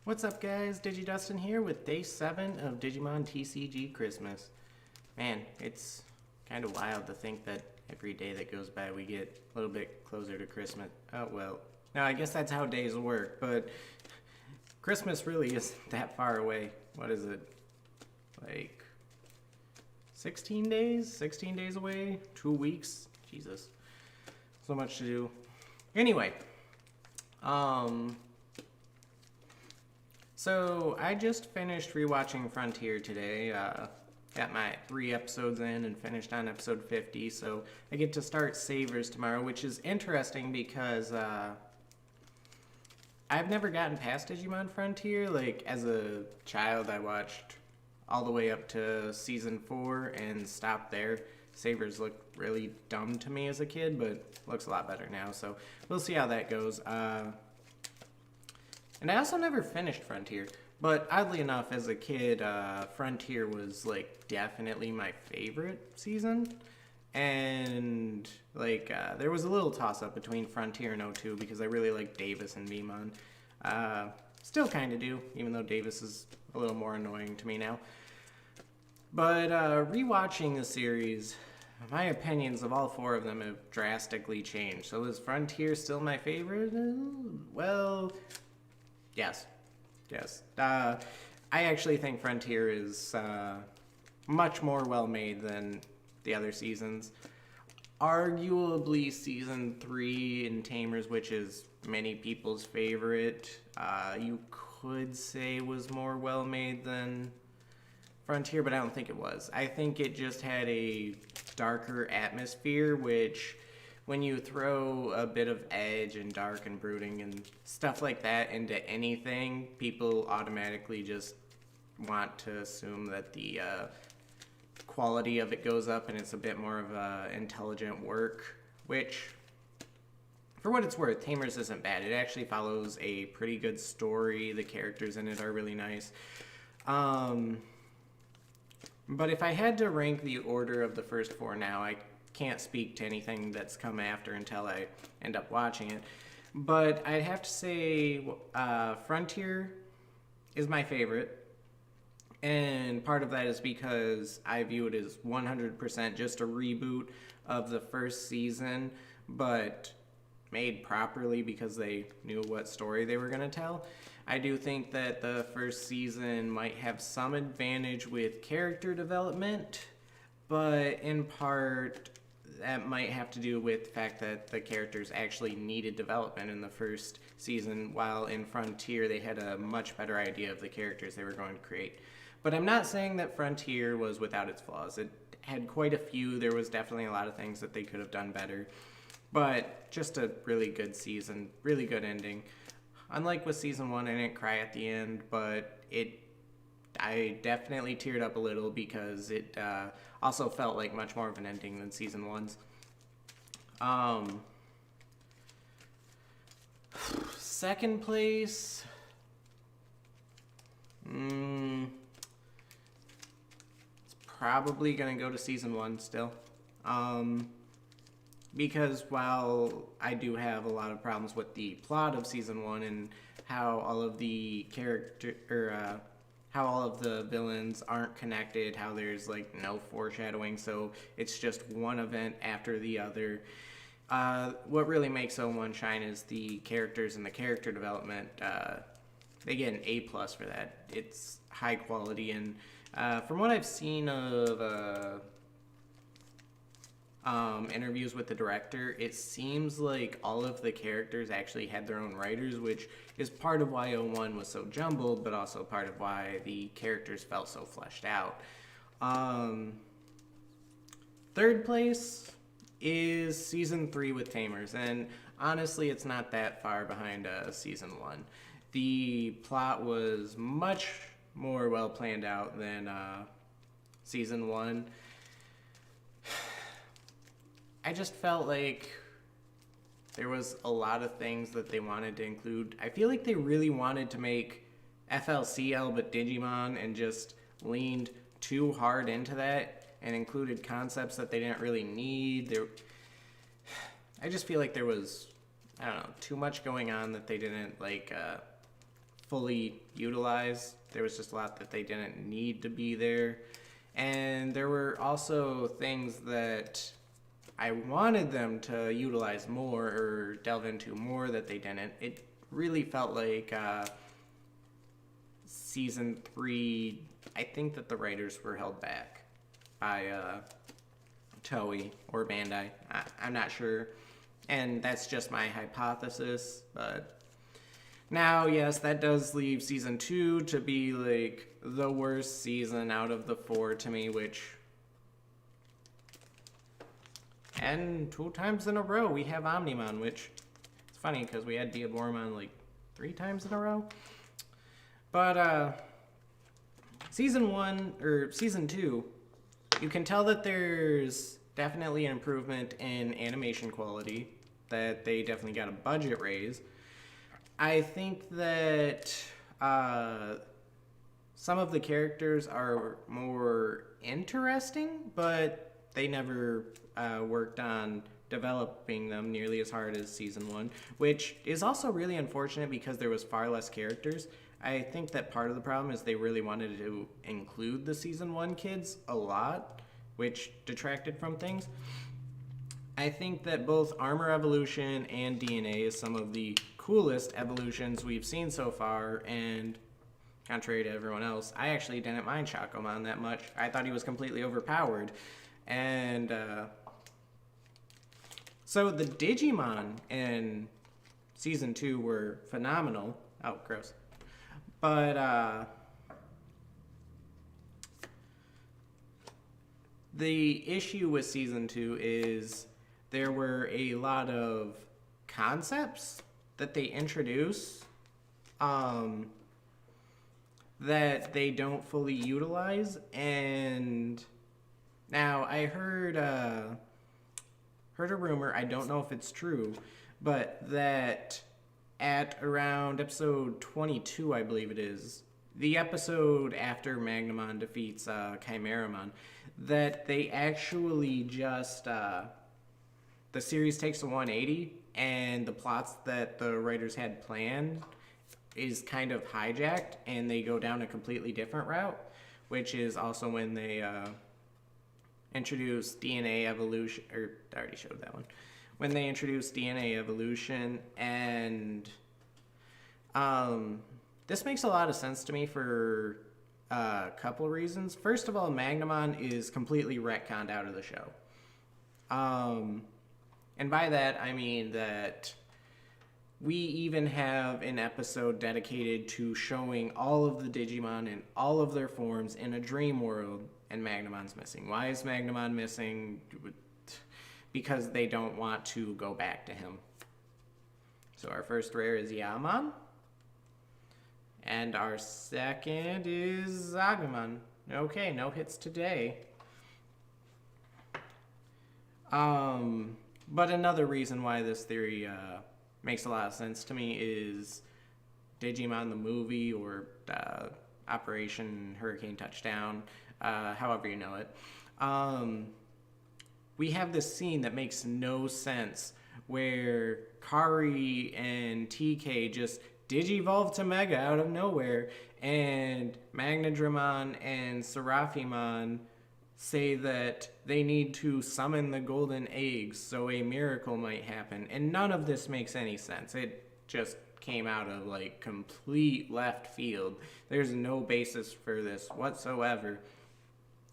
What's up, guys? DigiDustin here with day 7 of Digimon TCG Christmas. Man, it's kind of wild to think that every day that goes by we get a little bit closer to Christmas. Oh, well, no, I guess that's how days work, but Christmas really isn't that far away. What is it? Like 16 days? 16 days away? 2 weeks? Jesus. So much to do. Anyway, So I just finished rewatching Frontier today. Got my 3 episodes in and finished on episode 50. So I get to start Savers tomorrow, which is interesting because I've never gotten past Digimon Frontier. Like as a child, I watched all the way up to season 4 and stopped there. Savers looked really dumb to me as a kid, but looks a lot better now. So we'll see how that goes. And I also never finished Frontier, but oddly enough, as a kid, Frontier was like definitely my favorite season. And like there was a little toss-up between Frontier and O2 because I really like Davis and Beamon. Still kind of do, even though Davis is a little more annoying to me now. But rewatching the series, my opinions of all 4 of them have drastically changed. So is Frontier still my favorite? Well, yes. I actually think Frontier is much more well-made than the other seasons. Arguably, season 3 in Tamers, which is many people's favorite, you could say was more well-made than Frontier, but I don't think it was. I think it just had a darker atmosphere, which when you throw a bit of edge and dark and brooding and stuff like that into anything, people automatically just want to assume that the quality of it goes up and it's a bit more of intelligent work, which, for what it's worth, Tamers isn't bad. It actually follows a pretty good story. The characters in it are really nice. But if I had to rank the order of the first 4 now, I can't speak to anything that's come after until I end up watching it. But I'd have to say Frontier is my favorite. And part of that is because I view it as 100% just a reboot of the first season, but made properly because they knew what story they were going to tell. I do think that the first season might have some advantage with character development, but in part that might have to do with the fact that the characters actually needed development in the first season, while in Frontier they had a much better idea of the characters they were going to create. But I'm not saying that Frontier was without its flaws. It had quite a few. There was definitely a lot of things that they could have done better. But just a really good season, really good ending. Unlike with season 1, I didn't cry at the end, but I definitely teared up a little because it also felt like much more of an ending than season 1's. Second place, it's probably gonna go to season 1 still. Because while I do have a lot of problems with the plot of season 1 and how all of the how all of the villains aren't connected, how there's like no foreshadowing, so it's just one event after the other. What really makes O1 shine is the characters and the character development. They get an A+ for that. It's high quality, and from what I've seen of interviews with the director, it seems like all of the characters actually had their own writers, which is part of why O1 was so jumbled, but also part of why the characters felt so fleshed out. Third place is season 3 with Tamers, and honestly it's not that far behind season 1. The plot was much more well planned out than season 1. I just felt like there was a lot of things that they wanted to include. I feel like they really wanted to make FLCL but Digimon and just leaned too hard into that and included concepts that they didn't really need. I just feel like there was, I don't know, too much going on that they didn't fully utilized. There was just a lot that they didn't need to be there. And there were also things that I wanted them to utilize more or delve into more that they didn't. It really felt like season 3, I think that the writers were held back by Toei or Bandai. I'm not sure. And that's just my hypothesis, but now, yes, that does leave season 2 to be like the worst season out of the 4 to me, and 2 times in a row we have Omnimon, which it's funny because we had Diaboromon like 3 times in a row. But season 2, you can tell that there's definitely an improvement in animation quality, that they definitely got a budget raise. I think that some of the characters are more interesting, but they never worked on developing them nearly as hard as season 1, which is also really unfortunate because there was far less characters. I think that part of the problem is they really wanted to include the season 1 kids a lot, which detracted from things. I think that both Armor Evolution and DNA is some of the coolest evolutions we've seen so far, and contrary to everyone else, I actually didn't mind Shakomon that much. I thought he was completely overpowered. And so the Digimon in season 2 were phenomenal. Oh, gross. But the issue with season 2 is there were a lot of concepts that they introduce that they don't fully utilize. And now I heard a rumor, I don't know if it's true, but that at around episode 22, I believe it is, the episode after Magnamon defeats Chimeramon, that they actually just the series takes a 180, and the plots that the writers had planned is kind of hijacked, and they go down a completely different route, which is also when they introduce DNA evolution, or I already showed that one, when they introduce DNA evolution. And this makes a lot of sense to me for a couple reasons. First of all, Magnamon is completely retconned out of the show. And by that, I mean that we even have an episode dedicated to showing all of the Digimon in all of their forms in a dream world, and Magnamon's missing. Why is Magnamon missing? Because they don't want to go back to him. So our first rare is Yaman. And our second is Agumon. Okay, no hits today. But another reason why this theory makes a lot of sense to me is Digimon the movie, or Operation Hurricane Touchdown, however you know it. We have this scene that makes no sense where Kari and TK just digivolve to Mega out of nowhere, and Magnadramon and Seraphimon say that they need to summon the golden eggs so a miracle might happen, and none of this makes any sense. It just came out of like complete left field. There's no basis for this whatsoever.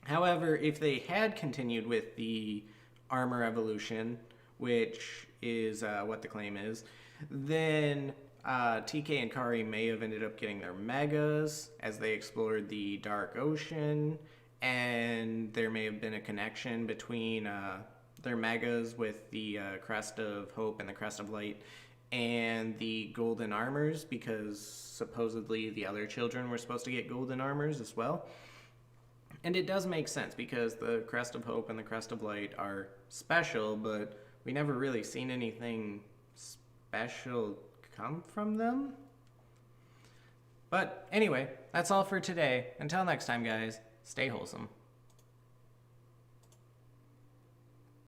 However, if they had continued with the Armor Evolution, which is what the claim is, then TK and Kari may have ended up getting their Megas as they explored the Dark Ocean, and there may have been a connection between their Megas with the Crest of Hope and the Crest of Light and the Golden Armors, because supposedly the other children were supposed to get Golden Armors as well. And it does make sense because the Crest of Hope and the Crest of Light are special, but we never really seen anything special come from them. But anyway, that's all for today. Until next time, guys, stay wholesome.